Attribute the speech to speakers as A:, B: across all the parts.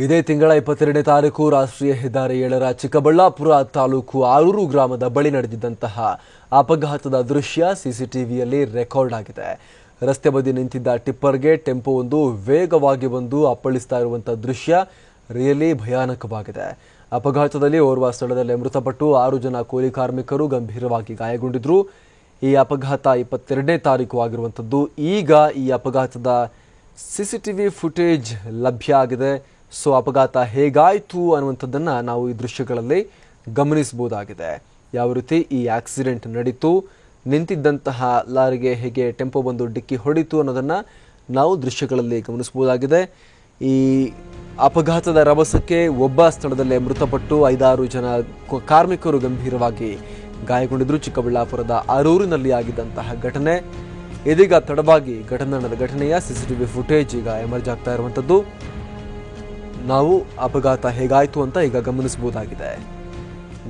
A: ಇದೇ ತಿಂಗಳ 22ನೇ ತಾರೀಕು ರಾಷ್ಟ್ರೀಯ ಹೆದ್ದಾರಿ 7ರ ಚಿಕ್ಕಬಳ್ಳಾಪುರ ತಾಲೂಕು ಆರೂರು ಗ್ರಾಮದ ಬಳಿ ನಡೆದಿದ್ದಂತಹ ಅಪಘಾತದ ದೃಶ್ಯ ಸಿಸಿಟಿವಿಯಲ್ಲಿ ರೆಕಾರ್ಡ್ ಆಗಿದೆ. ರಸ್ತೆ ಬದಿ ನಿಂತಿದ್ದ ಟಿಪ್ಪರ್ಗೆ ಟೆಂಪೋ ಒಂದು ವೇಗವಾಗಿ ಬಂದು ಅಪ್ಪಳಿಸ್ತಾ ಇರುವಂತಹ ದೃಶ್ಯ ರಿಯಲಿ ಭಯಾನಕವಾಗಿದೆ. ಅಪಘಾತದಲ್ಲಿ ಓರ್ವ ಸ್ಥಳದಲ್ಲಿ ಮೃತಪಟ್ಟು 6 ಜನ ಕೂಲಿ ಕಾರ್ಮಿಕರು ಗಂಭೀರವಾಗಿ ಗಾಯಗೊಂಡಿದ್ರು. ಈ ಅಪಘಾತ 22ನೇ ತಾರೀಕು ಆಗಿರುವಂತದ್ದು. ಈಗ ಈ ಅಪಘಾತದ ಸಿಸಿಟಿವಿ ಫುಟೇಜ್ ಲಭ್ಯ ಆಗಿದೆ. ಸೊ ಅಪಘಾತ ಹೇಗಾಯಿತು ಅನ್ನುವಂಥದ್ದನ್ನು ನಾವು ಈ ದೃಶ್ಯಗಳಲ್ಲಿ ಗಮನಿಸಬಹುದಾಗಿದೆ. ಯಾವ ರೀತಿ ಈ ಆಕ್ಸಿಡೆಂಟ್ ನಡೀತು, ನಿಂತಿದ್ದಂತಹ ಲಾರಿಗೆ ಹೇಗೆ ಟೆಂಪೋ ಬಂದು ಡಿಕ್ಕಿ ಹೊಡಿತು ಅನ್ನೋದನ್ನು ನಾವು ದೃಶ್ಯಗಳಲ್ಲಿ ಗಮನಿಸಬಹುದಾಗಿದೆ. ಈ ಅಪಘಾತದ ರಭಸಕ್ಕೆ ಒಬ್ಬ ಸ್ಥಳದಲ್ಲೇ ಮೃತಪಟ್ಟು 5-6 ಜನ ಕಾರ್ಮಿಕರು ಗಂಭೀರವಾಗಿ ಗಾಯಗೊಂಡಿದ್ರು. ಚಿಕ್ಕಬಳ್ಳಾಪುರದ ಆರೂರಿನಲ್ಲಿ ಆಗಿದ್ದಂತಹ ಘಟನೆ ಇದೀಗ ತಡವಾಗಿ ಘಟನೆಯ ಸಿಸಿಟಿವಿ ಫುಟೇಜ್ ಈಗ ಎಮರ್ಜ್ ಆಗ್ತಾ ಇರುವಂಥದ್ದು. ನಾವು ಅಪಘಾತ ಹೇಗಾಯಿತು ಅಂತ ಈಗ ಗಮನಿಸಬಹುದಾಗಿದೆ.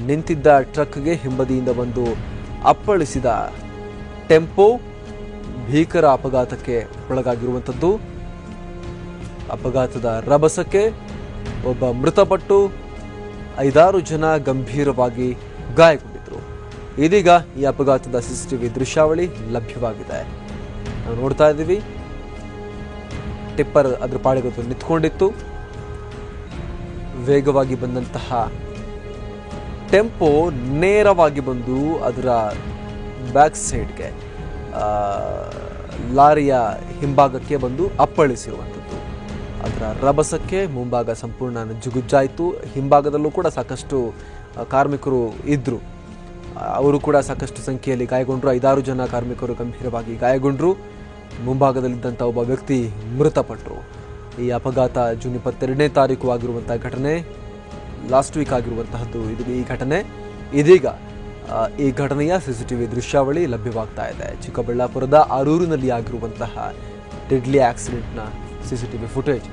A: ನಿಂತಿದ್ದ ಟ್ರಕ್ಗೆ ಹಿಂಬದಿಯಿಂದ ಬಂದು ಅಪ್ಪಳಿಸಿದ ಟೆಂಪೋ ಭೀಕರ ಅಪಘಾತಕ್ಕೆ ಒಳಗಾಗಿರುವಂಥದ್ದು. ಅಪಘಾತದ ರಭಸಕ್ಕೆ ಒಬ್ಬ ಮೃತಪಟ್ಟು 5-6 ಜನ ಗಂಭೀರವಾಗಿ ಗಾಯಗೊಂಡಿದ್ರು. ಇದೀಗ ಈ ಅಪಘಾತದ ಸಿಸಿಟಿವಿ ದೃಶ್ಯಾವಳಿ ಲಭ್ಯವಾಗಿದೆ. ನಾವು ನೋಡ್ತಾ ಇದ್ದೀವಿ, ಟಿಪ್ಪರ್ ಅದ್ರ ಪಾಡಿಗೆ ನಿಂತ್ಕೊಂಡಿತ್ತು. ವೇಗವಾಗಿ ಬಂದಂತಹ ಟೆಂಪೋ ನೇರವಾಗಿ ಬಂದು ಅದರ ಬ್ಯಾಕ್ ಸೈಡ್ಗೆ ಲಾರಿಯ ಹಿಂಭಾಗಕ್ಕೆ ಬಂದು ಅಪ್ಪಳಿಸಿರುವಂಥದ್ದು. ಅದರ ರಭಸಕ್ಕೆ ಮುಂಭಾಗ ಸಂಪೂರ್ಣ ಜುಗುಜ್ಜಾಯಿತು. ಹಿಂಭಾಗದಲ್ಲೂ ಕೂಡ ಸಾಕಷ್ಟು ಕಾರ್ಮಿಕರು ಇದ್ದರು. ಅವರು ಕೂಡ ಸಾಕಷ್ಟು ಸಂಖ್ಯೆಯಲ್ಲಿ ಗಾಯಗೊಂಡರು. 5-6 ಜನ ಕಾರ್ಮಿಕರು ಗಂಭೀರವಾಗಿ ಗಾಯಗೊಂಡರು. ಮುಂಭಾಗದಲ್ಲಿದ್ದಂಥ ಒಬ್ಬ ವ್ಯಕ್ತಿ ಮೃತಪಟ್ಟರು. ಈ ಅಪಘಾತ ಜೂನ್ 22ನೇ ತಾರೀಕು ಆಗಿರುವಂತಹ ಘಟನೆ, ಲಾಸ್ಟ್ ವೀಕ್ ಆಗಿರುವಂತಹದ್ದು ಈ ಘಟನೆ. ಇದೀಗ ಈ ಘಟನೆಯ ಸಿಸಿಟಿವಿ ದೃಶ್ಯಾವಳಿ ಲಭ್ಯವಾಗ್ತಾ ಇದೆ. ಚಿಕ್ಕಬಳ್ಳಾಪುರದ ಆರೂರಿನಲ್ಲಿ ಆಗಿರುವಂತಹ ಡೆಡ್ಲಿ ಆಕ್ಸಿಡೆಂಟ್ನ ಸಿಸಿಟಿವಿ ಫುಟೇಜ್.